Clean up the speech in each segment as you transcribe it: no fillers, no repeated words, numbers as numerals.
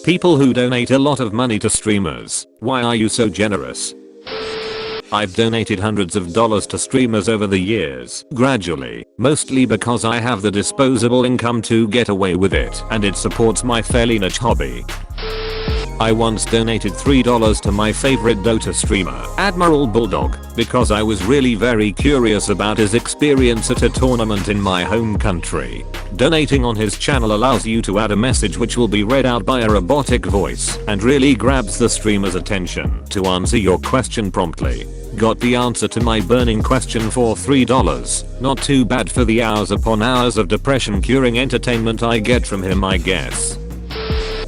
People who donate a lot of money to streamers, why are you so generous? I've donated hundreds of dollars to streamers over the years, gradually, mostly because I have the disposable income to get away with it and it supports my fairly niche hobby. I once donated $3 to my favorite Dota streamer, Admiral Bulldog, because I was really very curious about his experience at a tournament in my home country. Donating on his channel allows you to add a message which will be read out by a robotic voice and really grabs the streamer's attention to answer your question promptly. Got the answer to my burning question for $3. Not too bad for the hours upon hours of depression curing entertainment I get from him, I guess.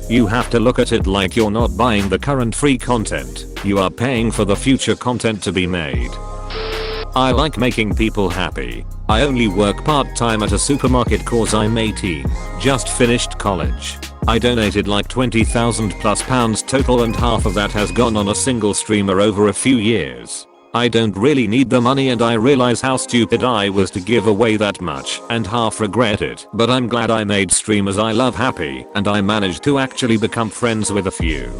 You have to look at it like you're not buying the current free content, you are paying for the future content to be made. I like making people happy. I only work part-time at a supermarket cause I'm 18, just finished college. I donated like £20,000+ total and half of that has gone on a single streamer over a few years. I don't really need the money and I realize how stupid I was to give away that much and half regret it, but I'm glad I made streamers I love happy and I managed to actually become friends with a few.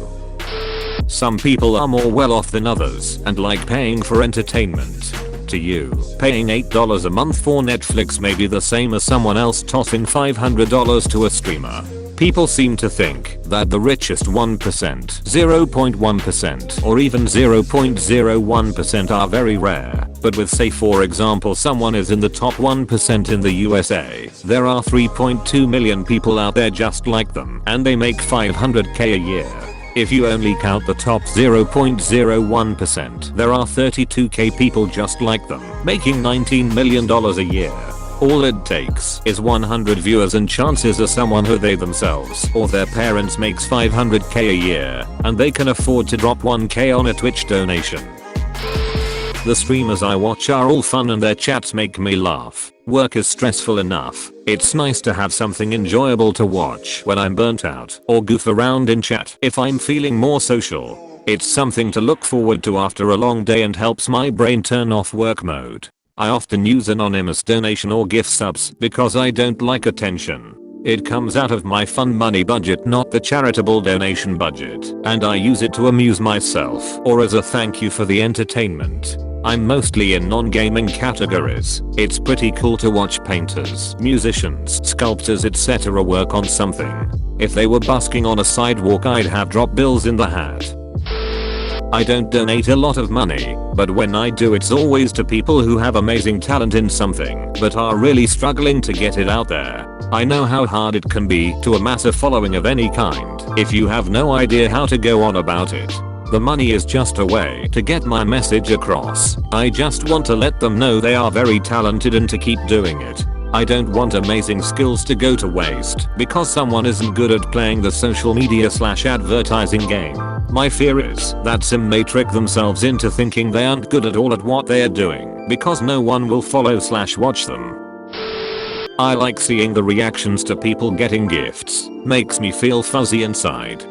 Some people are more well off than others and like paying for entertainment. To you, paying $8 a month for Netflix may be the same as someone else tossing $500 to a streamer. People seem to think that the richest 1%, 0.1% or even 0.01% are very rare, but with say for example someone is in the top 1% in the USA, there are 3.2 million people out there just like them and they make $500k a year. If you only count the top 0.01%, there are 32k people just like them, making $19 million a year. All it takes is 100 viewers and chances are someone who they themselves or their parents makes $500k a year and they can afford to drop 1k on a Twitch donation. The streamers I watch are all fun and their chats make me laugh. Work is stressful enough. It's nice to have something enjoyable to watch when I'm burnt out or goof around in chat if I'm feeling more social. It's something to look forward to after a long day and helps my brain turn off work mode. I often use anonymous donation or gift subs because I don't like attention. It comes out of my fun money budget, not the charitable donation budget, and I use it to amuse myself or as a thank you for the entertainment. I'm mostly in non-gaming categories. It's pretty cool to watch painters, musicians, sculptors etc. work on something. If they were busking on a sidewalk I'd have drop bills in the hat. I don't donate a lot of money, but when I do it's always to people who have amazing talent in something but are really struggling to get it out there. I know how hard it can be to amass a following of any kind if you have no idea how to go on about it. The money is just a way to get my message across. I just want to let them know they are very talented and to keep doing it. I don't want amazing skills to go to waste because someone isn't good at playing the social media / advertising game. My fear is that some may trick themselves into thinking they aren't good at all at what they are doing because no one will follow / watch them. I like seeing the reactions to people getting gifts. Makes me feel fuzzy inside.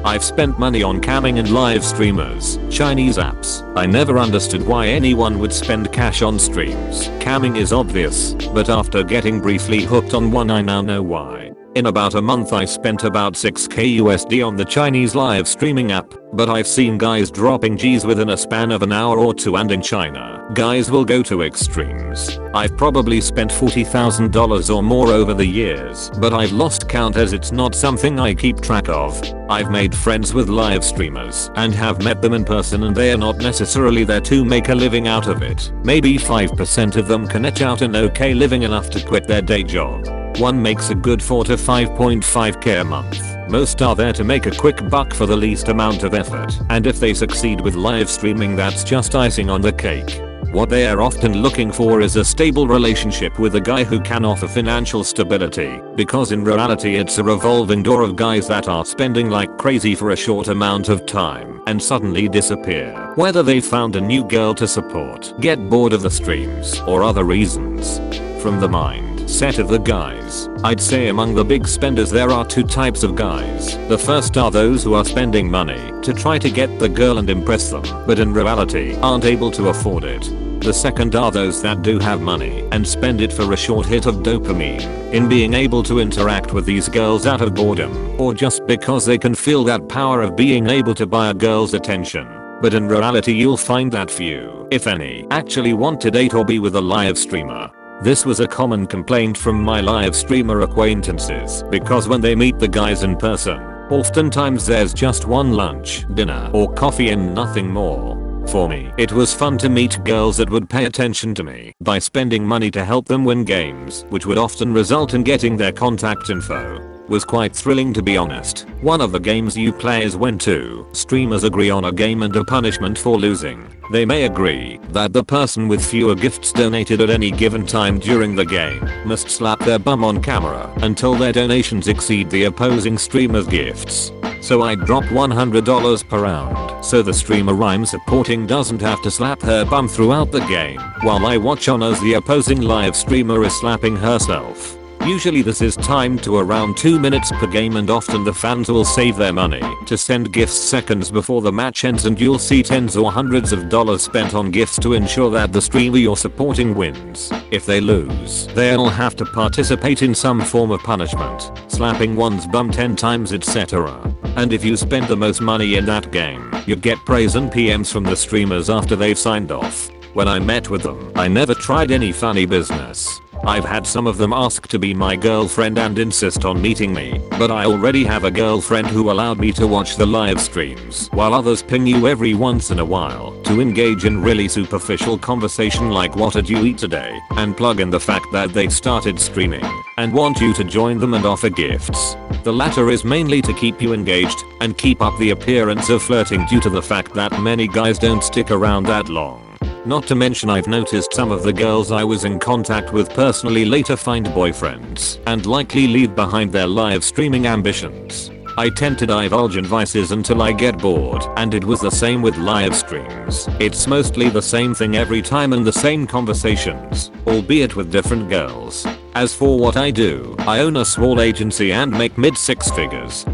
I've spent money on camming and live streamers, Chinese apps. I never understood why anyone would spend cash on streams. Camming is obvious, but after getting briefly hooked on one I now know why. In about a month I spent about 6k USD on the Chinese live streaming app, but I've seen guys dropping G's within a span of an hour or two, and in China, guys will go to extremes. I've probably spent $40,000 or more over the years, but I've lost count as it's not something I keep track of. I've made friends with live streamers and have met them in person and they are not necessarily there to make a living out of it. Maybe 5% of them can etch out an okay living enough to quit their day job. One makes a good 4 to 5.5k a month. Most are there to make a quick buck for the least amount of effort, and if they succeed with live streaming that's just icing on the cake. What they are often looking for is a stable relationship with a guy who can offer financial stability, because in reality it's a revolving door of guys that are spending like crazy for a short amount of time and suddenly disappear. Whether they've found a new girl to support, get bored of the streams, or other reasons. From the mindset of the guys, I'd say among the big spenders there are two types of guys. The first are those who are spending money to try to get the girl and impress them, but in reality aren't able to afford it. The second are those that do have money and spend it for a short hit of dopamine in being able to interact with these girls out of boredom or just because they can feel that power of being able to buy a girl's attention. But in reality you'll find that few, if any, actually want to date or be with a live streamer. This was a common complaint from my live streamer acquaintances because when they meet the guys in person, oftentimes there's just one lunch, dinner, or coffee and nothing more. For me, it was fun to meet girls that would pay attention to me by spending money to help them win games, which would often result in getting their contact info. Was quite thrilling to be honest. One of the games you play is when two streamers agree on a game and a punishment for losing. They may agree that the person with fewer gifts donated at any given time during the game must slap their bum on camera until their donations exceed the opposing streamer's gifts. So I drop $100 per round so the streamer I'm supporting doesn't have to slap her bum throughout the game while I watch on as the opposing live streamer is slapping herself. Usually this is timed to around 2 minutes per game and often the fans will save their money to send gifts seconds before the match ends and you'll see tens or hundreds of dollars spent on gifts to ensure that the streamer you're supporting wins. If they lose, they'll have to participate in some form of punishment, slapping one's bum 10 times etc. And if you spend the most money in that game, you get praise and PMs from the streamers after they've signed off. When I met with them, I never tried any funny business. I've had some of them ask to be my girlfriend and insist on meeting me, but I already have a girlfriend who allowed me to watch the live streams while others ping you every once in a while to engage in really superficial conversation like what did you eat today and plug in the fact that they started streaming and want you to join them and offer gifts. The latter is mainly to keep you engaged and keep up the appearance of flirting due to the fact that many guys don't stick around that long. Not to mention I've noticed some of the girls I was in contact with personally later find boyfriends and likely leave behind their live streaming ambitions. I tend to divulge in vices until I get bored and it was the same with live streams. It's mostly the same thing every time and the same conversations, albeit with different girls. As for what I do, I own a small agency and make mid 6 figures.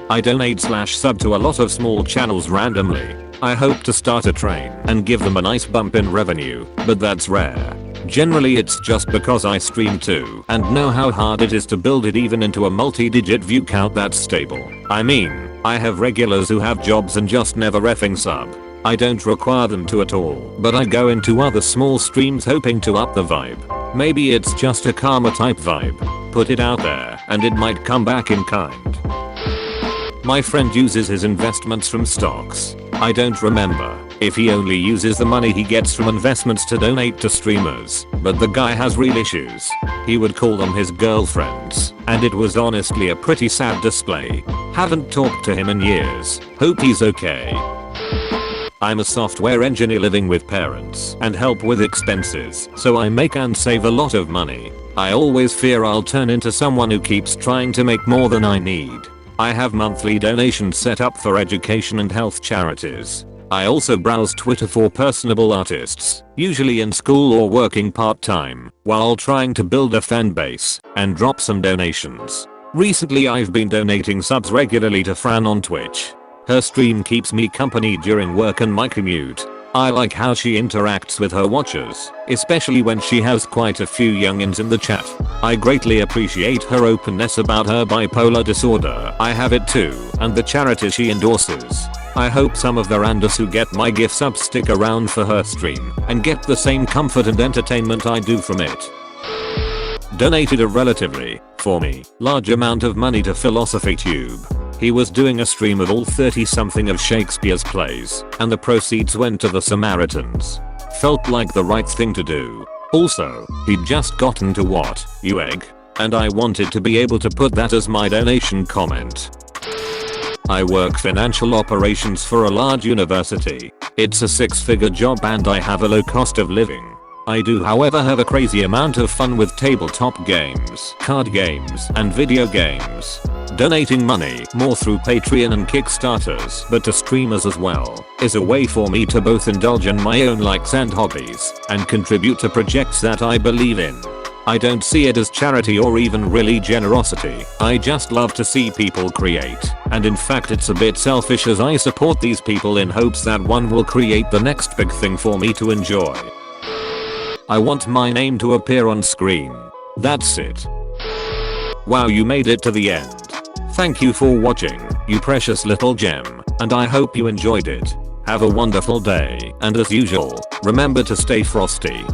I donate/sub to a lot of small channels randomly. I hope to start a train and give them a nice bump in revenue, but that's rare. Generally it's just because I stream too and know how hard it is to build it even into a multi-digit view count that's stable. I mean, I have regulars who have jobs and just never effing sub. I don't require them to at all, but I go into other small streams hoping to up the vibe. Maybe it's just a karma type vibe. Put it out there and it might come back in kind. My friend uses his investments from stocks. I don't remember if he only uses the money he gets from investments to donate to streamers, but the guy has real issues. He would call them his girlfriends, and it was honestly a pretty sad display. Haven't talked to him in years. Hope he's okay. I'm a software engineer living with parents and help with expenses, so I make and save a lot of money. I always fear I'll turn into someone who keeps trying to make more than I need. I have monthly donations set up for education and health charities. I also browse Twitter for personable artists, usually in school or working part-time, while trying to build a fan base and drop some donations. Recently I've been donating subs regularly to Fran on Twitch. Her stream keeps me company during work and my commute. I like how she interacts with her watchers, especially when she has quite a few youngins in the chat. I greatly appreciate her openness about her bipolar disorder. I have it too, and the charity she endorses. I hope some of the randos who get my gift subs stick around for her stream and get the same comfort and entertainment I do from it. Donated a relatively, for me, large amount of money to PhilosophyTube. He was doing a stream of all 30 something of Shakespeare's plays, and the proceeds went to the Samaritans. Felt like the right thing to do. Also, he'd just gotten to what, you egg? And I wanted to be able to put that as my donation comment. I work financial operations for a large university. It's a 6-figure job and I have a low cost of living. I do however have a crazy amount of fun with tabletop games, card games, and video games. Donating money, more through Patreon and Kickstarters, but to streamers as well, is a way for me to both indulge in my own likes and hobbies, and contribute to projects that I believe in. I don't see it as charity or even really generosity. I just love to see people create. And in fact it's a bit selfish as I support these people in hopes that one will create the next big thing for me to enjoy. I want my name to appear on screen. That's it. Wow, you made it to the end. Thank you for watching, you precious little gem, and I hope you enjoyed it. Have a wonderful day, and as usual, remember to stay frosty.